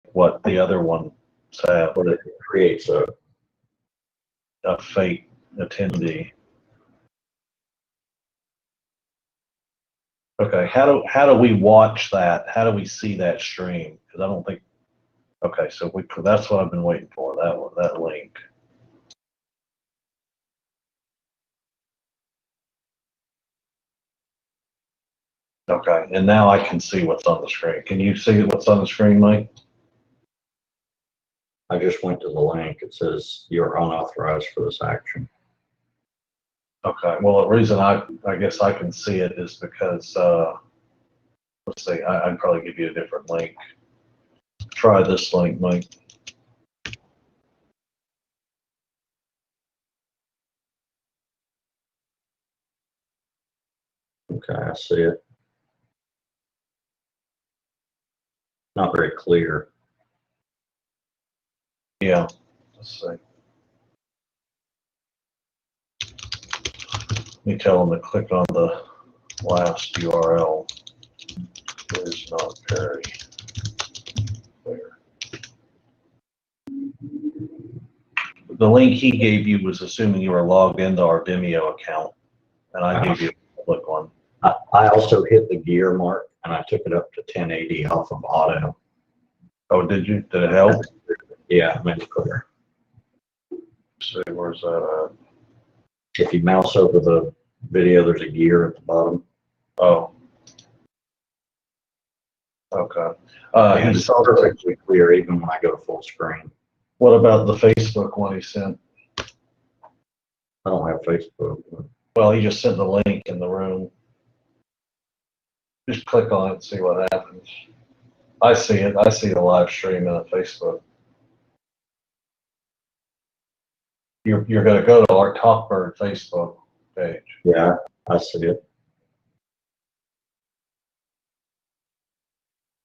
what the other ones have, But it creates a fake attendee. Okay, how do we watch that? How do we see that stream? Because I don't think. Okay, so that's what I've been waiting for. That one, that link. Okay, and now I can see what's on the screen. Can you see what's on the screen, Mike? I just went to the link. It says you're unauthorized for this action. Okay, well, the reason I guess I can see it is because, let's see, I'd probably give you a different link. Try this link, Mike. Okay, I see it. Not very clear. Yeah, let's see. Let me tell them to click on the last URL. It is not very clear. The link he gave you was assuming you were logged into our Vimeo account, and I gave you a public one. I also hit the gear mark and I took it up to 1080 off of auto. Oh, did you? Did it help? Yeah, I made it clear. Let's see, where's that at? If you mouse over the video, there's a gear at the bottom. Oh. Okay. He's perfectly clear even when I go to full screen. What about the Facebook one he sent? I don't have Facebook. Well, he just sent the link in the room. Just click on it and see what happens. I see it. I see the live stream on Facebook. You're going to go to our Talkbird Facebook page. Yeah, I see it.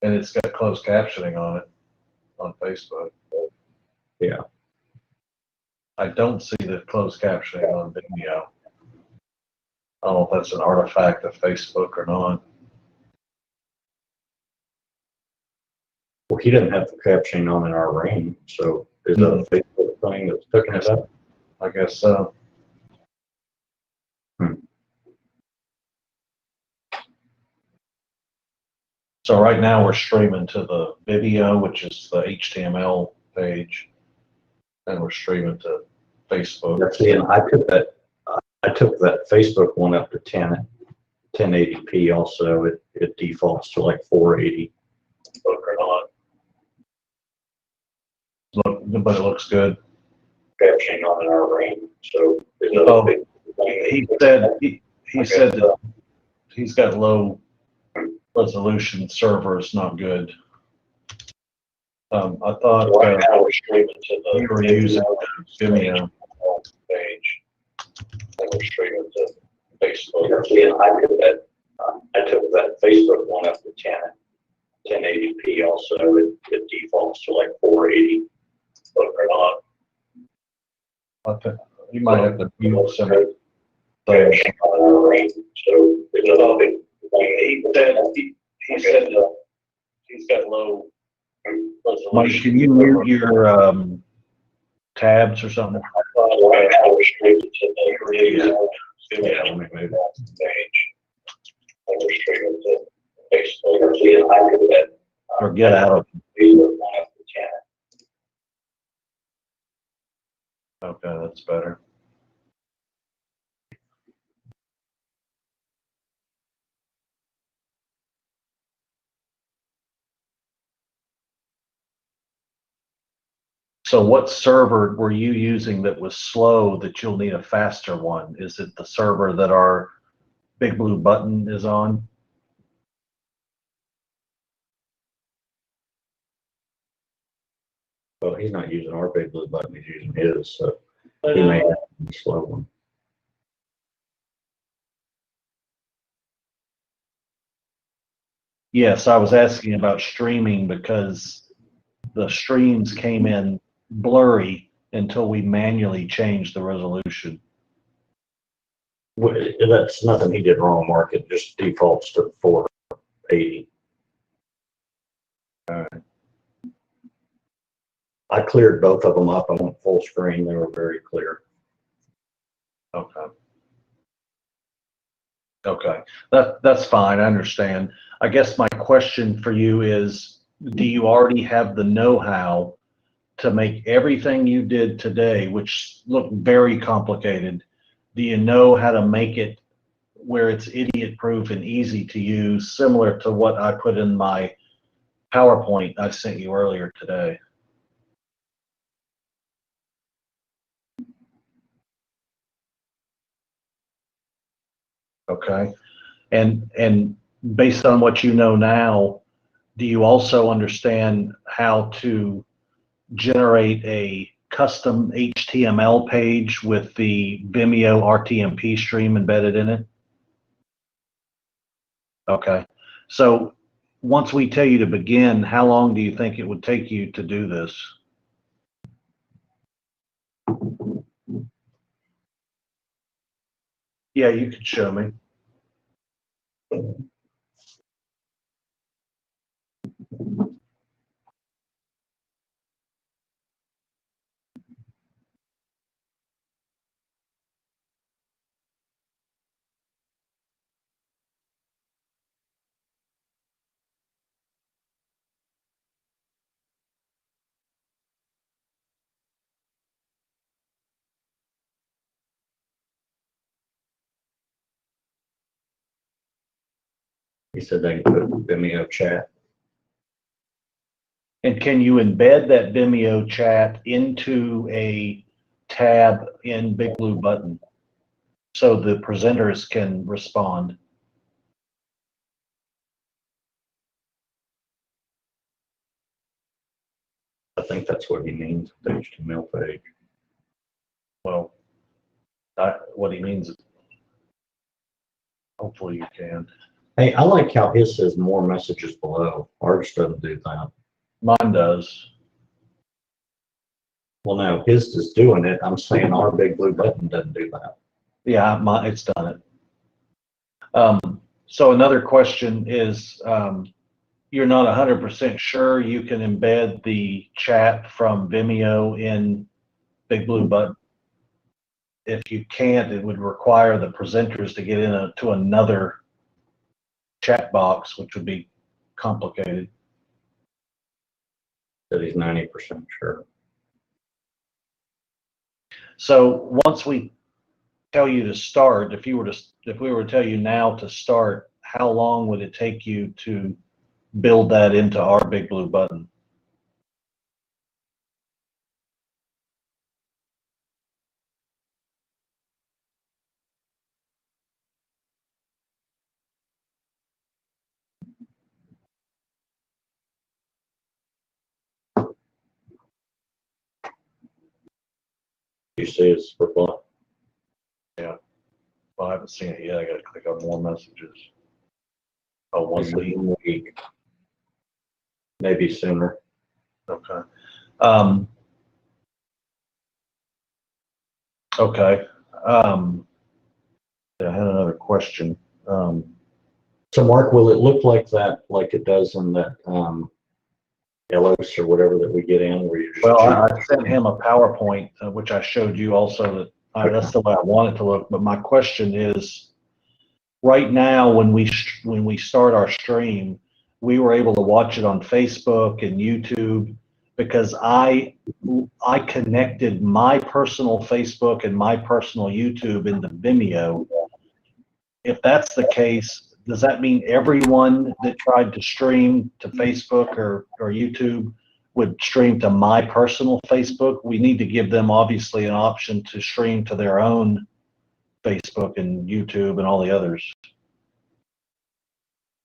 And it's got closed captioning on it on Facebook. Yeah. I don't see the closed captioning on Vimeo. I don't know if that's an artifact of Facebook or not. Well, he didn't have the captioning on in our range, so is that a Facebook thing that's picking it up? I guess so. So right now we're streaming to the video, which is the HTML page, and we're streaming to Facebook. See, and I took that Facebook one up to 1080p also. It defaults to like 480. Look or not. But it looks good. Captioning on in our range, so he said that he's got low resolution servers, not good. I thought right now we're streaming to the you were using Vimeo page, and we're streaming to Facebook. See, and I took that Facebook one up to 1080p also. It defaults to like 480. Look or not. I think you might have to mute some things. So he said he's got low resolution. Mike, can you mute your tabs or something? Or get out of it. Okay, that's better. So what server were you using that was slow that you'll need a faster one? Is it the server that our Big Blue Button is on? Well, he's not using our Big Blue Button, he's using his, so he may have a slow one. Yes, I was asking about streaming because the streams came in blurry until we manually changed the resolution. Well, that's nothing he did wrong, Mark. It just defaults to 480. All right. I cleared both of them up. I went full screen. They were very clear. Okay. Okay, that's fine, I understand. I guess my question for you is, do you already have the know-how to make everything you did today, which looked very complicated, do you know how to make it where it's idiot-proof and easy to use, similar to what I put in my PowerPoint I sent you earlier today? Okay, and based on what you know now, do you also understand how to generate a custom HTML page with the Vimeo Rtmp stream embedded in it? Okay, so once we tell you to begin, how long do you think it would take you to do this? Yeah, you could show me. He said they can put Vimeo chat. And can you embed that Vimeo chat into a tab in Big Blue Button so the presenters can respond? I think that's what he means with the HTML page. Well, what he means is, hopefully you can. Hey, I like how his says more messages below. Ours doesn't do that. Mine does. Well, no, his is doing it. I'm saying our Big Blue Button doesn't do that. Yeah, it's done it. So another question is, you're not 100% sure you can embed the chat from Vimeo in Big Blue Button? If you can't, it would require the presenters to get into another chat box, which would be complicated. That he's 90% sure. So once we tell you to start, if we were to tell you now to start, how long would it take you to build that into our Big Blue Button? You see his reply? Yeah. Well, I haven't seen it yet. I got to click on more messages. Oh, 1 week. 1 week. Maybe sooner. Okay. Okay. I had another question. So Mark, will it look like that, like it does in that Ellis or whatever that we get in where you just Well, I sent him a PowerPoint, which I showed you also, that that's the way I want it to look. But my question is, right now, when we start our stream, we were able to watch it on Facebook and YouTube because I connected my personal Facebook and my personal YouTube into Vimeo. If that's the case, does that mean everyone that tried to stream to Facebook or YouTube would stream to my personal Facebook? We need to give them obviously an option to stream to their own Facebook and YouTube and all the others.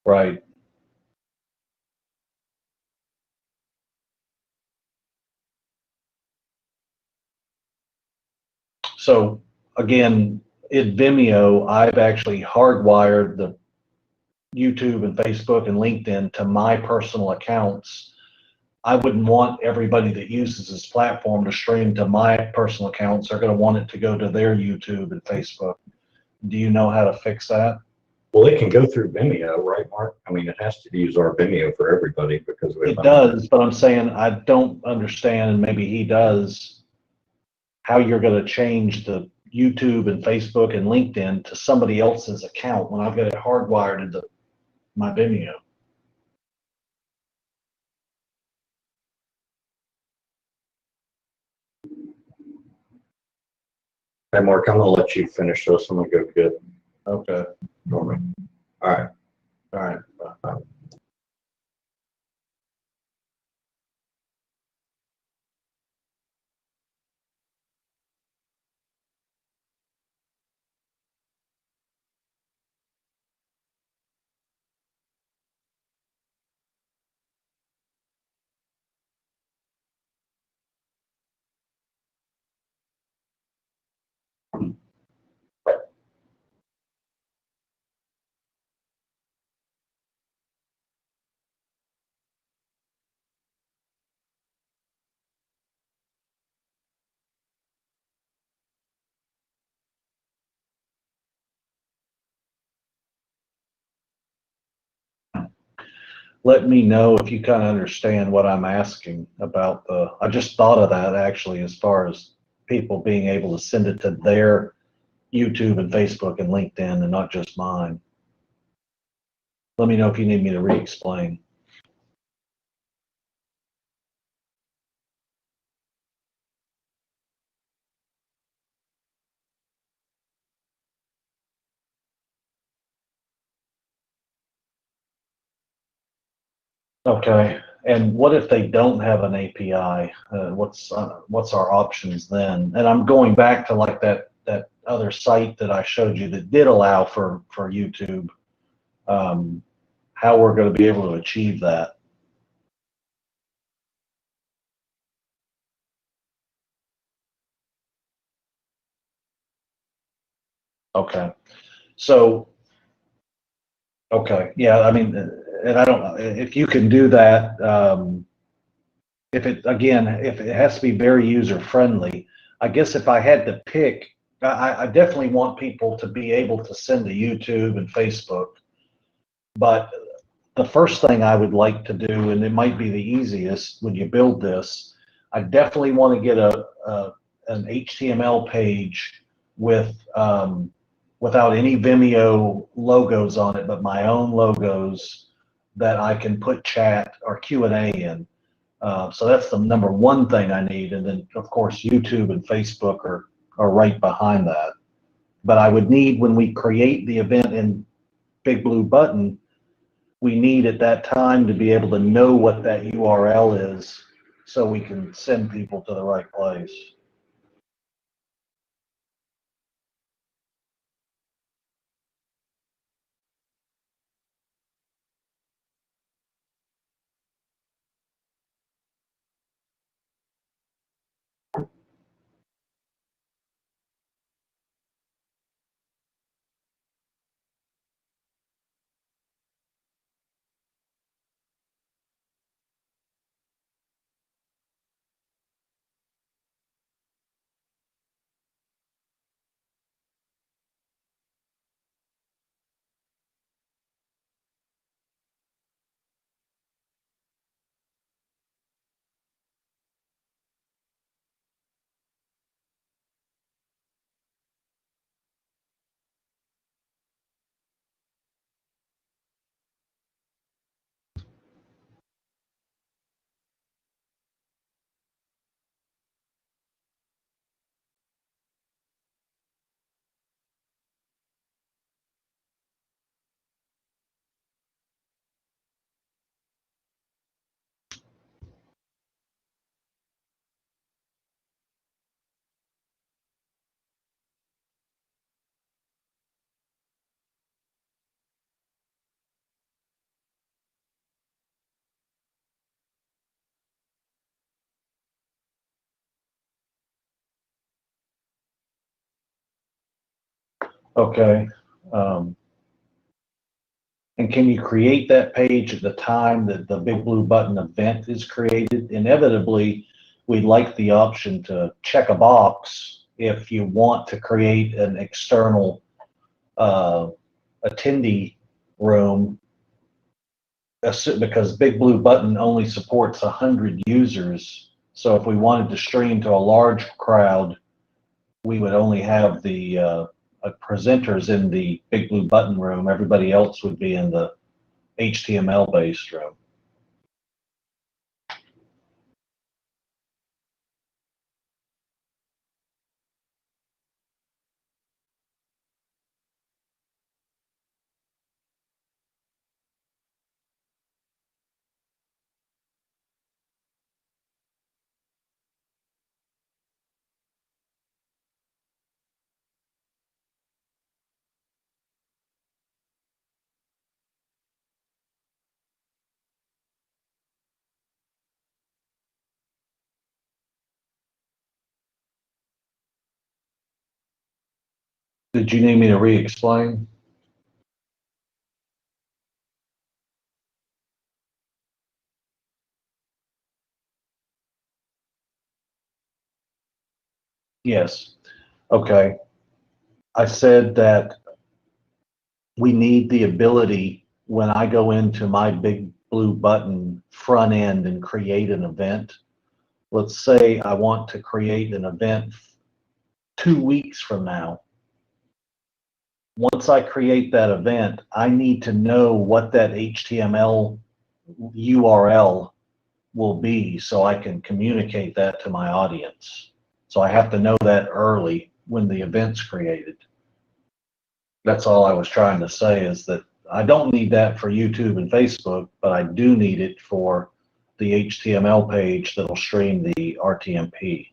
Right. So again, in Vimeo, I've actually hardwired the YouTube and Facebook and LinkedIn to my personal accounts. I wouldn't want everybody that uses this platform to stream to my personal accounts. They're going to want it to go to their YouTube and Facebook. Do you know how to fix that? Well, it can go through Vimeo, right, Mark? I mean, it has to use our Vimeo for everybody because we have. It does, but I'm saying I don't understand, and maybe he does, how you're going to change the YouTube and Facebook and LinkedIn to somebody else's account when I've got it hardwired into my Vimeo. Hey, Mark, I'm gonna let you finish this. I'm gonna go get Okay. Norman. All right. All right. Let me know if you kind of understand what I'm asking about I just thought of that actually, as far as people being able to send it to their YouTube and Facebook and LinkedIn and not just mine. Let me know if you need me to re-explain. Okay, and what if they don't have an API? What's our options then? And I'm going back to like that other site that I showed you that did allow for YouTube. How we're going to be able to achieve that? Okay, so okay, yeah, I mean, and I don't know if you can do that. If it has to be very user friendly, I guess if I had to pick, I definitely want people to be able to send to YouTube and Facebook. But the first thing I would like to do, and it might be the easiest when you build this, I definitely want to get an HTML page with without any Vimeo logos on it, but my own logos that I can put chat or Q&A in. So that's the number one thing I need, and then of course YouTube and Facebook are right behind that. But I would need, when we create the event in Big Blue Button, we need at that time to be able to know what that URL is so we can send people to the right place. Okay. And can you create that page at the time that the Big Blue Button event is created? Inevitably, we'd like the option to check a box if you want to create an external attendee room, because Big Blue Button only supports 100 users. So if we wanted to stream to a large crowd, we would only have the presenters in the Big Blue Button room. Everybody else would be in the HTML based room. Did you need me to re-explain? Yes. Okay. I said that we need the ability, when I go into my Big Blue Button front end and create an event. Let's say I want to create an event 2 weeks from now. Once I create that event, I need to know what that HTML URL will be so I can communicate that to my audience. So I have to know that early when the event's created. That's all I was trying to say, is that I don't need that for YouTube and Facebook, but I do need it for the HTML page that'll stream the Rtmp.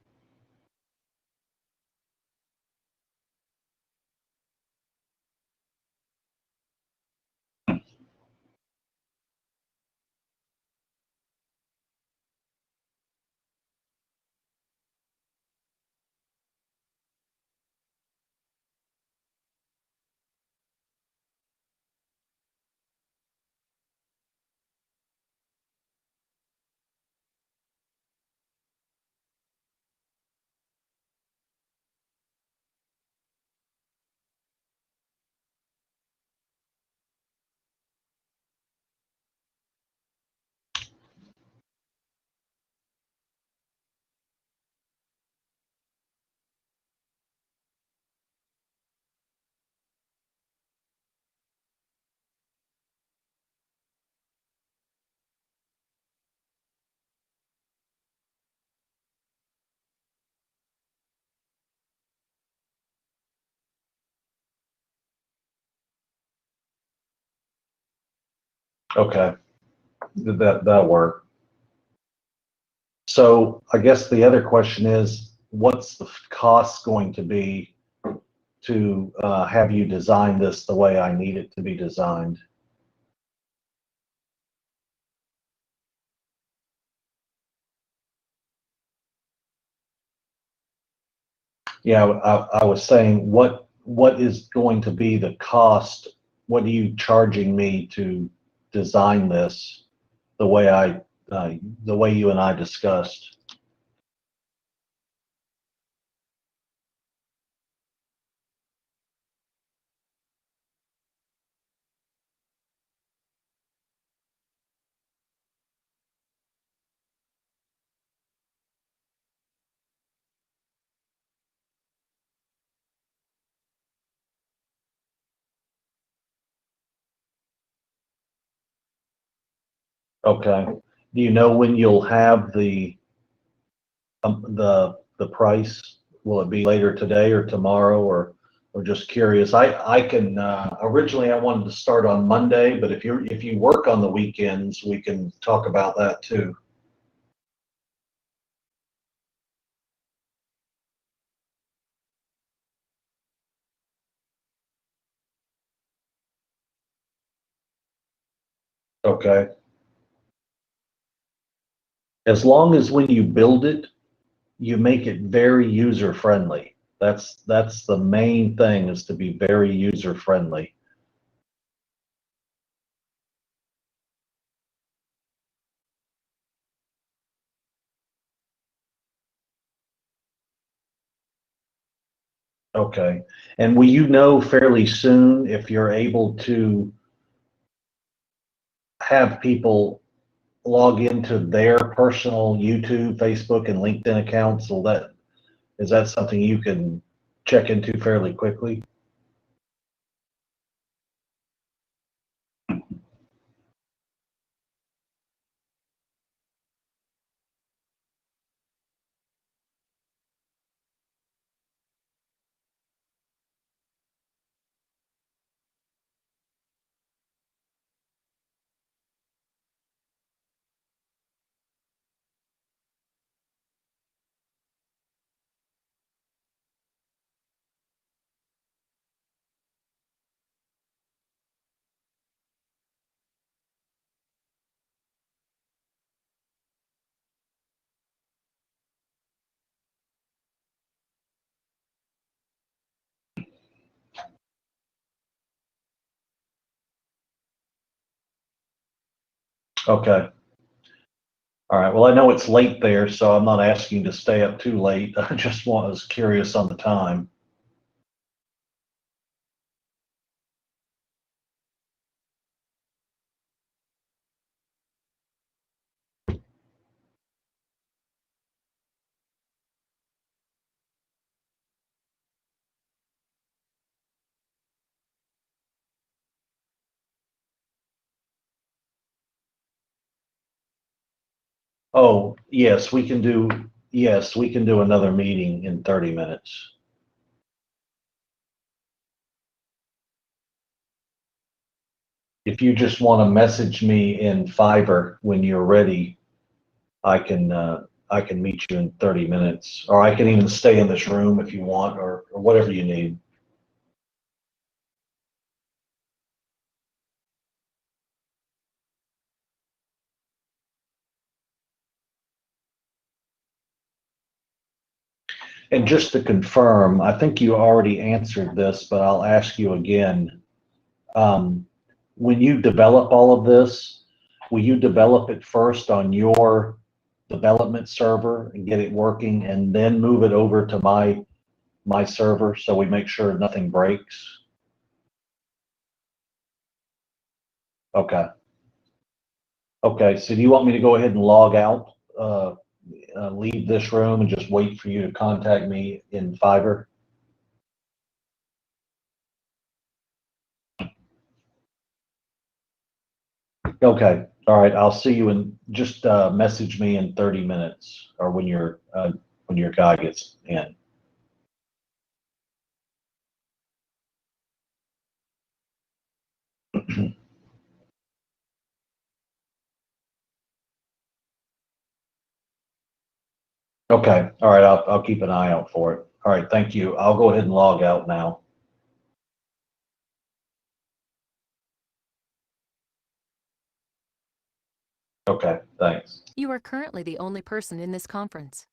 Okay, that'll work. So I guess the other question is, what's the cost going to be to have you design this the way I need it to be designed? Yeah, I was saying, what is going to be the cost? What are you charging me to design this the way the way you and I discussed? Okay. Do you know when you'll have the price? Will it be later today or tomorrow, or just curious? I can originally I wanted to start on Monday, but if you work on the weekends, we can talk about that too. Okay. As long as when you build it, you make it very user friendly. That's the main thing, is to be very user friendly. Okay. And will you know fairly soon if you're able to have people log into their personal YouTube, Facebook, and LinkedIn accounts? Is that something you can check into fairly quickly? Okay. All right. Well, I know it's late there, so I'm not asking you to stay up too late. Was curious on the time. Oh, yes, we can do another meeting in 30 minutes. If you just want to message me in Fiverr when you're ready, I can meet you in 30 minutes, or I can even stay in this room if you want, or whatever you need. And just to confirm, I think you already answered this, but I'll ask you again. Um, when you develop all of this, will you develop it first on your development server and get it working, and then move it over to my server so we make sure nothing breaks? Okay. Okay. So do you want me to go ahead and log out, leave this room, and just wait for you to contact me in Fiverr? Okay. All right. I'll see you in, just message me in 30 minutes, or when your guy gets in. Okay. All right. I'll keep an eye out for it. All right. Thank you. I'll go ahead and log out now. Okay. Thanks. You are currently the only person in this conference.